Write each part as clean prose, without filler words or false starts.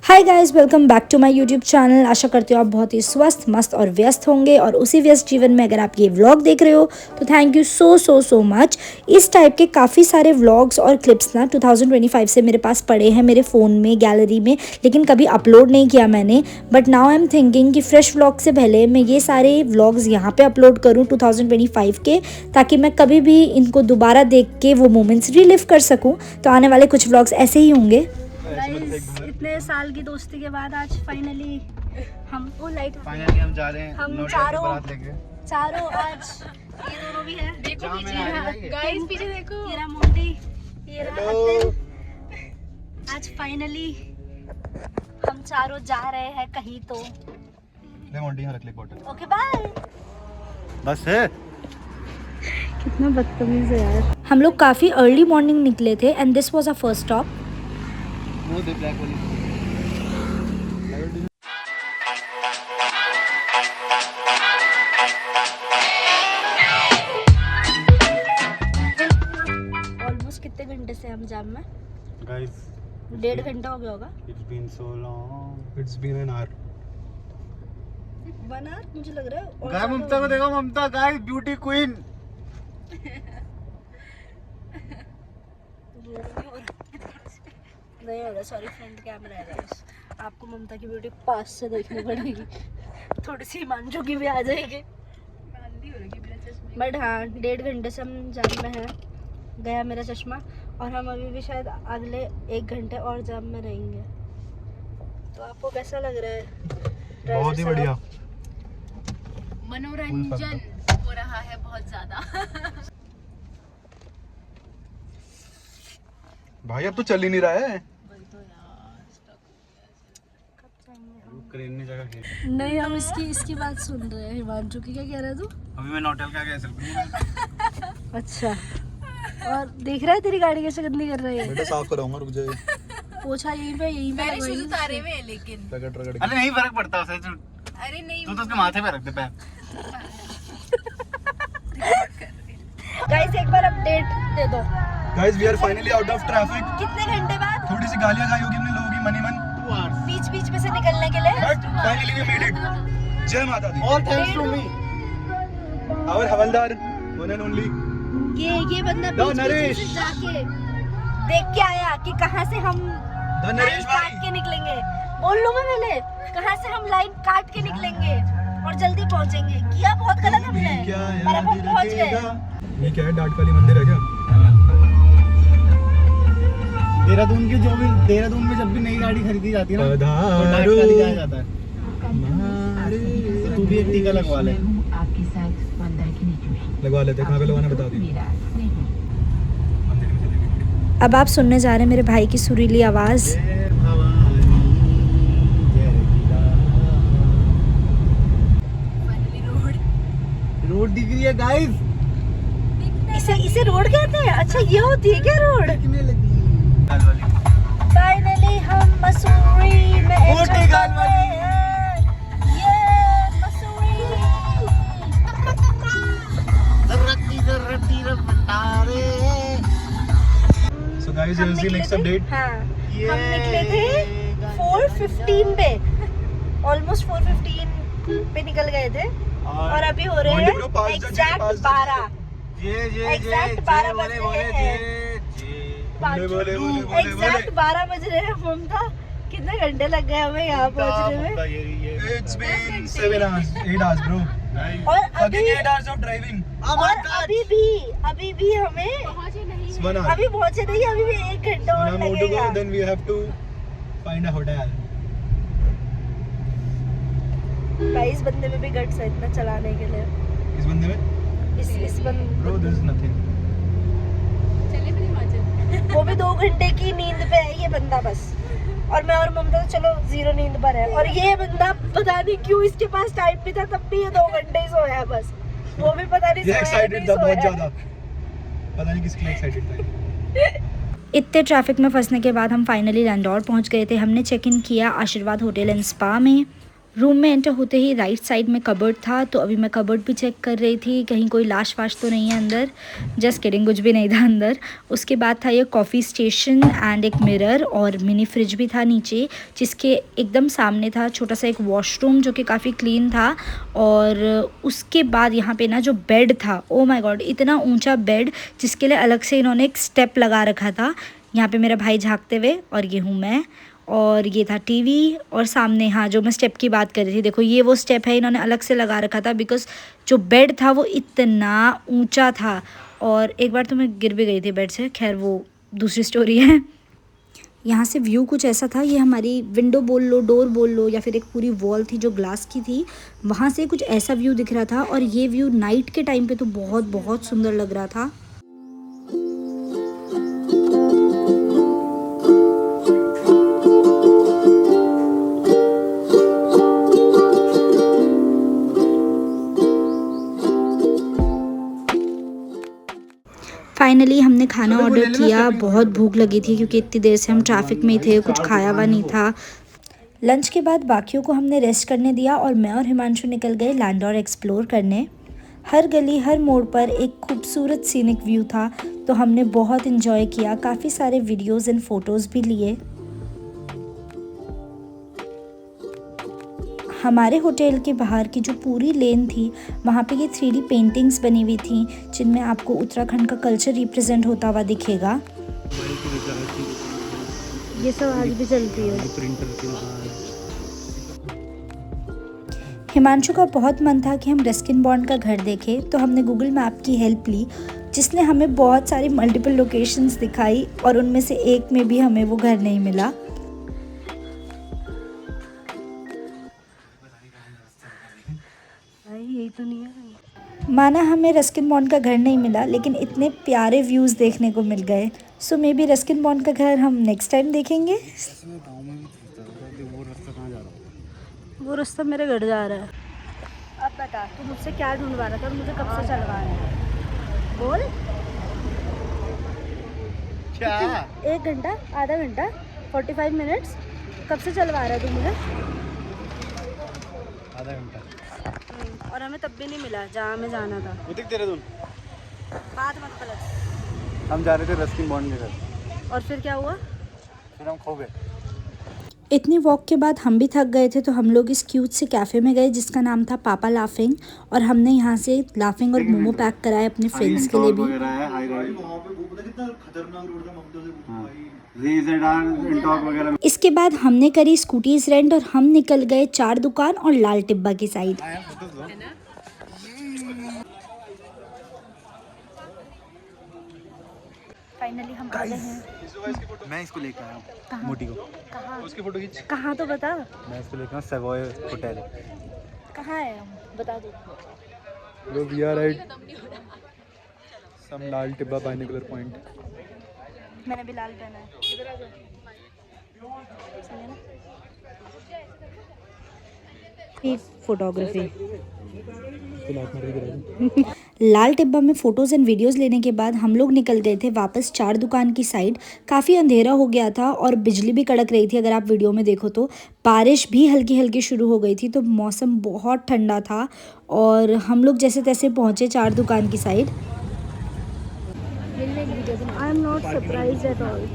Hi guys, welcome back to my YouTube channel. आशा करती हूँ आप बहुत ही स्वस्थ, मस्त और व्यस्त होंगे। और उसी व्यस्त जीवन में अगर आप ये व्लॉग देख रहे हो तो थैंक यू सो मच। इस टाइप के काफ़ी सारे व्लॉग्स और क्लिप्स ना 2025 से मेरे पास पड़े हैं मेरे फ़ोन में, गैलरी में, लेकिन कभी अपलोड नहीं किया मैंने। But now I am thinking कि फ्रेश व्लॉग से पहले मैं ये सारे व्लॉग्स यहाँ पर अपलोड करूँ 2025 के, ताकि मैं कभी भी इनको दोबारा देख के वो मोमेंट्स रिलिव कर सकूँ। तो आने वाले कुछ व्लॉग्स ऐसे ही होंगे। इतने साल की दोस्ती के बाद आज फाइनली हम हम जा रहे हैं। हम चारों आज ये दोनों भी है। देखो पीछे गाइस, पीछे देखो, ये रहा मोंटी, ये रहा अतिल। आज फाइनली हम चारों जा रहे हैं कहीं। तो ले मोंटी, यहाँ रख ले बॉटल। Okay bye. बस है। कितना बदतमीज है यार। हम लोग काफी अर्ली मॉर्निंग निकले थे and this was our first stop. वो दे ब्लैक वाली। ऑलमोस्ट कितने घंटे से हम जाम में? गाइस 1.5 घंटा हो गया होगा। It's been so long. It's been an hour. 1 our मुझे लग रहा है। और गाइस ममता को देखो, ममता गाइस ब्यूटी क्वीन। नहीं हो रहा, सॉरी, फ्रंट कैमरा है गाइस। आपको ममता की ब्यूटी पास से देखनी पड़ेगी। थोड़ी सी हिमांशु की भी आ जाएगी। बट हाँ, 1.5 घंटे से हम जाम में हैं। गया मेरा चश्मा। और हम अभी भी शायद अगले 1 घंटे और जाम में रहेंगे। तो आपको कैसा लग रहा है? बहुत ही बढ़िया। मनोरंजन हो रहा है बहुत ज्यादा। भाई अब तो चल ही नहीं रहा है। क्रेन ने जगह घेरी। नहीं, हम इसकी बात सुन रहे हैं। हिमांशु की क्या कह रहा है तू? अभी मैं होटल का गया सेल्फी। अच्छा, और देख रहा है तेरी गाड़ी कैसे गंदी कर रही है। बेटा साफ कराऊंगा, रुक जाइए। पोछा यहीं पे मैंने शुरू तारे में है, लेकिन रगड़ अरे नहीं फर्क पड़ता उसे। अरे नहीं, तू तो उसके माथे पे रख दे पैर। गाइस एक बार अपडेट दे दो। Guys we are finally out of traffic. कितने घंटे बाद? थोड़ी सी गालियां खाई होगी हमने लोगों की, मनी मन। बीच में से निकलने के लिए। But finally we made it. जय माता दी। All thanks to me, our हवलदार, वन एंड ओनली। ये बंदा बीच से जाके देख के आया कि कहाँ से हम लाइन काट के निकलेंगे। बोल लूं मैं पहले, कहाँ से हम लाइन काट के निकलेंगे और जल्दी पहुँचेंगे। किया बहुत गलत हमने, पर अब हम पहुँच गए। ये क्या है, डाट काली मंदिर है क्या? देहरादून में जब भी नई गाड़ी खरीदी जाती है ना, तो डाट काली जाया जाता है। तू भी एक टीका लगवा ले। लगवा लेते, कहाँ पे लगवाना बता दी। अब आप सुनने जा रहे हैं मेरे भाई की सुरीली आवाज़। रोड दिख रही है गाइस। इसे रोड कहते हैं? अच्छा, ये होती है क्या रोड? फाइनली हम मसूरी में मोटी गाल वाली। ये Mussoorie. So guys, you will see next update. हाँ, हम निकले थे 4:15 पे, ऑलमोस्ट 4:15 पे निकल गए थे। और अभी हो रहे हैं एग्जैक्ट 12। एग्जैक्ट 12 बज रहे हैं। एग्जैक्ट 12 बज रहे हैं। ममता, कितने घंटे लग गए हमें यहाँ पहुँचने में? It's been 7 hours, 8 hours bro. और अभी 8 hours of driving. और अभी भी हमें अभी पहुँचे नहीं। अभी भी 1 घंटा और लगेगा। Then we have to find a hotel. भाई, इस बंदे में भी गट्स है इतना चलाने के लिए। इस बंदे में? इस बंदे Bro, there is nothing. चले फिर हिमाचल। वो भी 2 घंटे की नींद पे है ये बंदा बस। और मैं और ममता तो चलो 0 नींद पर है। और ये बंदा पता नहीं क्यों, इसके पास टाइम भी था तब भी ये 2 घंटे ही सोया है बस। वो भी पता नहीं सोया है, एक्साइटेड था बहुत ज्यादा। पता नहीं किसके लिए एक्साइटेड था। इतने ट्रैफिक में फंसने के बाद हम फाइनली लैंडोर पहुंच गए थे। हमने चेक इन किया आशीर्वाद होटल एंड स्पा में। रूम में एंटर होते ही राइट साइड में कबर्ड था, तो अभी मैं कबर्ड भी चेक कर रही थी कहीं कोई लाश वाश तो नहीं है अंदर। जस्ट किडिंग, कुछ भी नहीं था अंदर। उसके बाद था ये कॉफ़ी स्टेशन एंड एक मिरर और मिनी फ्रिज भी था नीचे, जिसके एकदम सामने था छोटा सा एक वॉशरूम जो कि काफ़ी क्लीन था। और उसके बाद यहाँ पे ना जो बेड था, ओ माय गॉड, इतना ऊंचा बेड जिसके लिए अलग से इन्होंने एक स्टेप लगा रखा था। यहाँ पे मेरा भाई झाँकते हुए और ये हूँ मैं, और ये था टीवी। और सामने हाँ जो मैं स्टेप की बात कर रही थी, देखो ये वो स्टेप है, इन्होंने अलग से लगा रखा था बिकॉज़ जो बेड था वो इतना ऊंचा था। और एक बार तो मैं गिर भी गई थी बेड से, खैर वो दूसरी स्टोरी है। यहाँ से व्यू कुछ ऐसा था, ये हमारी विंडो बोल लो, डोर बोल लो, या फिर एक पूरी वॉल थी जो ग्लास की थी, वहाँ से कुछ ऐसा व्यू दिख रहा था। और ये व्यू नाइट के टाइम पे तो बहुत बहुत सुंदर लग रहा था। फाइनली हमने खाना ऑर्डर किया, बहुत भूख लगी थी क्योंकि इतनी देर से हम ट्रैफिक में ही थे, कुछ खाया हुआ नहीं था। लंच के बाद बाकियों को हमने रेस्ट करने दिया और मैं और हिमांशु निकल गए लैंडोर एक्सप्लोर करने। हर गली हर मोड़ पर एक खूबसूरत सीनिक व्यू था, तो हमने बहुत इन्जॉय किया, काफ़ी सारे वीडियोज़ एंड फ़ोटोज़ भी लिए। हमारे होटल के बाहर की जो पूरी लेन थी, वहाँ पे ये 3D पेंटिंग्स बनी हुई थी जिनमें आपको उत्तराखंड का कल्चर रिप्रेजेंट होता हुआ दिखेगा। ये सब आज भी चलती है। हिमांशु का बहुत मन था कि हम रस्किन बॉन्ड का घर देखें, तो हमने गूगल मैप की हेल्प ली, जिसने हमें बहुत सारी मल्टीपल लोकेशंस दिखाई और उनमें से एक में भी हमें वो घर नहीं मिला। यही तो नहीं है। माना हमें रस्किन बॉन्ड का घर नहीं मिला, लेकिन इतने प्यारे व्यूज़ देखने को मिल गए। सो मे बी रस्किन बॉन्ड का घर हम नेक्स्ट टाइम देखेंगे। वो रास्ता मेरे घर जा रहा है। अब बता, तू मुझसे क्या ढूंढवा रहा था और मुझे कब से चलवा रहा है? बोल। क्या? 1 घंटा, आधा घंटा, 45 मिनट्स, कब से चलवा रहा है तू मुझे? आधा घंटा। और हमें तब भी नहीं मिला जहाँ हमें जाना था। वो दिख तेरे दून। बात मत गलत। हम जा रहे थे रस्किन बॉन्ड के घर, और फिर क्या हुआ? फिर हम खो गए। इतनी वॉक के बाद हम भी थक गए थे, तो हम लोग इस क्यूट से कैफ़े में गए जिसका नाम था पापा लाफिंग, और हमने यहाँ से लाफिंग और मोमो पैक कराए अपने फ्रेंड्स के लिए भी। इसके बाद हमने करी स्कूटीज रेंट और हम निकल गए चार दुकान और लाल टिब्बा की साइड। फाइनली हम आ गए हैं। मैं इसको लेकर आया हूँ, मोटी को। कहाँ? उसकी फोटो खींच। कहाँ तो बता। मैं इसको लेकर आया सेवॉय होटल। कहाँ है हम? बता दो। Bro, we are at some Lal Tibba binocular point. मैंने भी लाल पहना है। फोटोग्राफी। लाल टिब्बा में फ़ोटोज़ एंड वीडियोज़ लेने के बाद हम लोग निकल गए थे वापस चार दुकान की साइड। काफ़ी अंधेरा हो गया था और बिजली भी कड़क रही थी, अगर आप वीडियो में देखो तो। बारिश भी हल्की हल्की शुरू हो गई थी, तो मौसम बहुत ठंडा था और हम लोग जैसे तैसे पहुँचे चार दुकान की side. I am not surprised at all.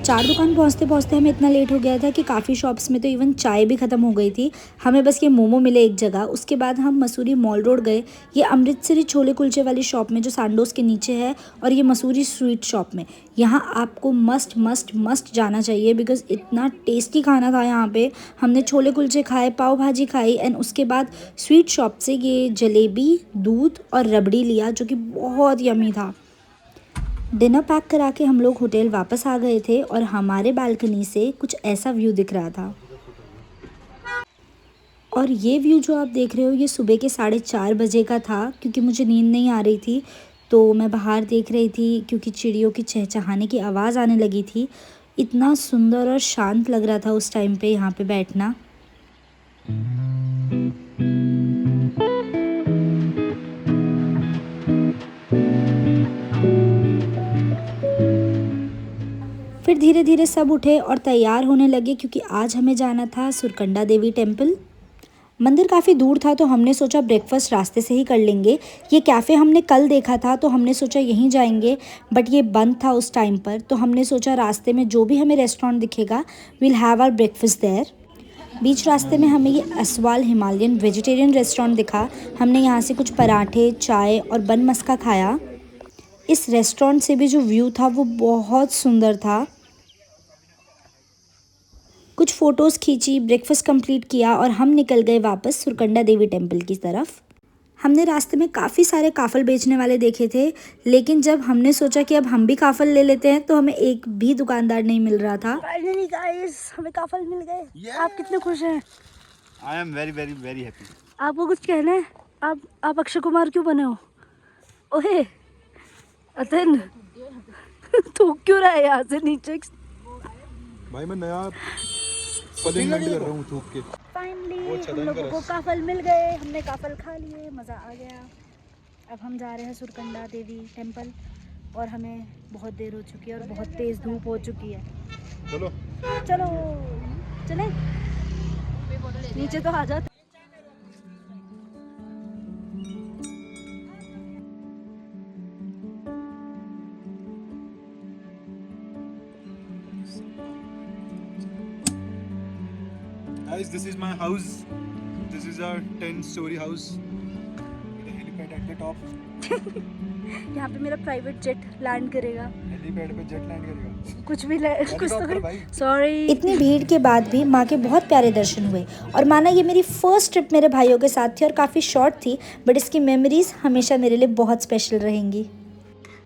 चार दुकान पहुंचते पहुंचते हमें इतना लेट हो गया था कि काफ़ी शॉप्स में तो इवन चाय भी ख़त्म हो गई थी। हमें बस ये मोमो मिले एक जगह। उसके बाद हम मसूरी मॉल रोड गए, ये अमृतसरी छोले कुलचे वाली शॉप में जो सांडोस के नीचे है, और ये मसूरी स्वीट शॉप में। यहाँ आपको मस्ट मस्ट मस्ट जाना चाहिए बिकॉज़ इतना टेस्टी खाना था यहाँ पे। हमने छोले कुलचे खाए, पाव भाजी खाई, एंड उसके बाद स्वीट शॉप से ये जलेबी, दूध और रबड़ी लिया जो कि बहुत यमी था। डिनर पैक करा के हम लोग होटल वापस आ गए थे और हमारे बालकनी से कुछ ऐसा व्यू दिख रहा था। और ये व्यू जो आप देख रहे हो ये सुबह के 4:30 बजे का था, क्योंकि मुझे नींद नहीं आ रही थी तो मैं बाहर देख रही थी क्योंकि चिड़ियों की चहचहाने की आवाज़ आने लगी थी। इतना सुंदर और शांत लग रहा था उस टाइम पे यहाँ पे बैठना। फिर धीरे धीरे सब उठे और तैयार होने लगे क्योंकि आज हमें जाना था सुरकंडा देवी टेम्पल। मंदिर काफ़ी दूर था तो हमने सोचा ब्रेकफास्ट रास्ते से ही कर लेंगे। ये कैफ़े हमने कल देखा था तो हमने सोचा यहीं जाएंगे, बट ये बंद था उस टाइम पर, तो हमने सोचा रास्ते में जो भी हमें रेस्टोरेंट दिखेगा will have our breakfast there. बीच रास्ते में हमें ये असवाल हिमालयन वेजिटेरियन रेस्टोरेंट दिखा। हमने यहाँ से कुछ पराठे, चाय और बन मस्का खाया। इस रेस्टोरेंट से भी जो व्यू था वो बहुत सुंदर था। कुछ फ़ोटोज़ खींची, ब्रेकफास्ट कंप्लीट किया और हम निकल गए वापस सुरकंडा देवी टेम्पल की तरफ। हमने रास्ते में काफ़ी सारे काफ़ल बेचने वाले देखे थे, लेकिन जब हमने सोचा कि अब हम भी काफ़ल ले लेते हैं तो हमें एक भी दुकानदार नहीं मिल रहा था। फाइनली गाइस, हमें काफ़ल मिल गए। आप कितने खुश हैं? I am very very very happy. आपको कुछ कहना है? आप अक्षय कुमार क्यों बने हो? ओहे अतन तू क्यों रहा है यहाँ से नीचे? भाई मैं नया पलिंगमेंट कर रहा हूँ थूक के। फाइनली हम लोगों को काफल मिल गए, हमने काफल खा लिए, मज़ा आ गया। अब हम जा रहे हैं सुरकंडा देवी टेम्पल और हमें बहुत देर हो चुकी है और बहुत तेज़ धूप हो चुकी है। चलो चलो चले नीचे तो आ जा। Guys, this is my house. This is our 10-story house. With a helipad at the top. यहाँ पे मेरा प्राइवेट जेट लैंड करेगा। हेलीपैड पे जेट लैंड करेगा। कुछ भी कुछ हेलीकॉप्टर तो भाई। सॉरी। इतनी भीड़ के बाद भी माँ के बहुत प्यारे दर्शन हुए। और माना ये मेरी फर्स्ट ट्रिप मेरे भाइयों के साथ थी और काफ़ी शॉर्ट थी, बट इसकी मेमोरीज हमेशा मेरे लिए बहुत स्पेशल रहेंगी।